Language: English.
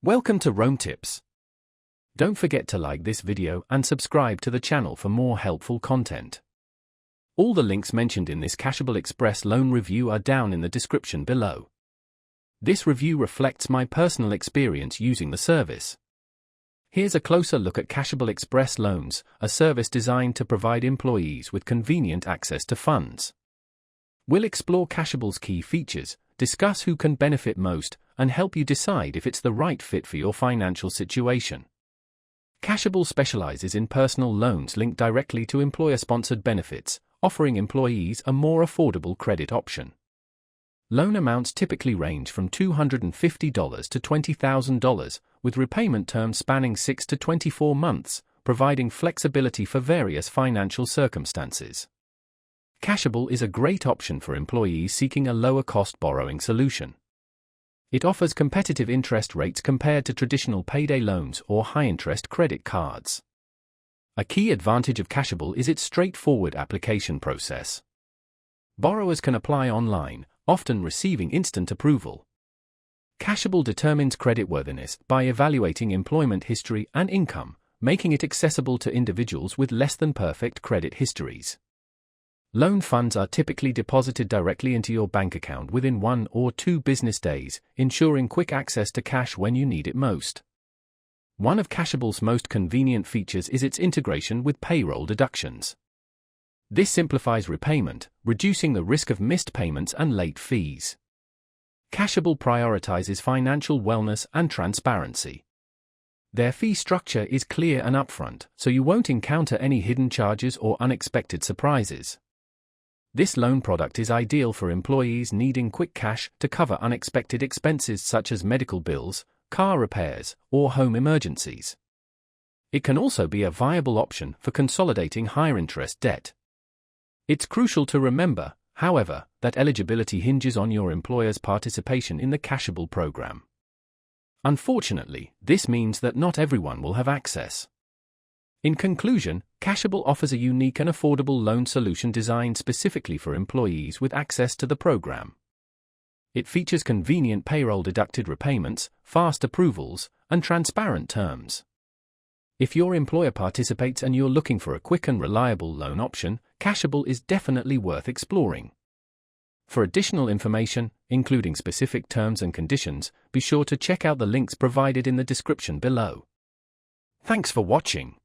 Welcome to Rome Tips. Don't forget to like this video and subscribe to the channel for more helpful content. All the links mentioned in this Kashable Express loan review are down in the description below. This review reflects my personal experience using the service. Here's a closer look at Kashable Express Loans, a service designed to provide employees with convenient access to funds. We'll explore Kashable's key features, discuss who can benefit most, and help you decide if it's the right fit for your financial situation. Kashable specializes in personal loans linked directly to employer-sponsored benefits, offering employees a more affordable credit option. Loan amounts typically range from $250 to $20,000, with repayment terms spanning 6 to 24 months, providing flexibility for various financial circumstances. Kashable is a great option for employees seeking a lower-cost borrowing solution. It offers competitive interest rates compared to traditional payday loans or high-interest credit cards. A key advantage of Kashable is its straightforward application process. Borrowers can apply online, often receiving instant approval. Kashable determines creditworthiness by evaluating employment history and income, making it accessible to individuals with less than perfect credit histories. Loan funds are typically deposited directly into your bank account within 1 or 2 business days, ensuring quick access to cash when you need it most. One of Kashable's most convenient features is its integration with payroll deductions. This simplifies repayment, reducing the risk of missed payments and late fees. Kashable prioritizes financial wellness and transparency. Their fee structure is clear and upfront, so you won't encounter any hidden charges or unexpected surprises. This loan product is ideal for employees needing quick cash to cover unexpected expenses such as medical bills, car repairs, or home emergencies. It can also be a viable option for consolidating higher-interest debt. It's crucial to remember, however, that eligibility hinges on your employer's participation in the Kashable program. Unfortunately, this means that not everyone will have access. In conclusion, Kashable offers a unique and affordable loan solution designed specifically for employees with access to the program. It features convenient payroll-deducted repayments, fast approvals, and transparent terms. If your employer participates and you're looking for a quick and reliable loan option, Kashable is definitely worth exploring. For additional information, including specific terms and conditions, be sure to check out the links provided in the description below. Thanks for watching.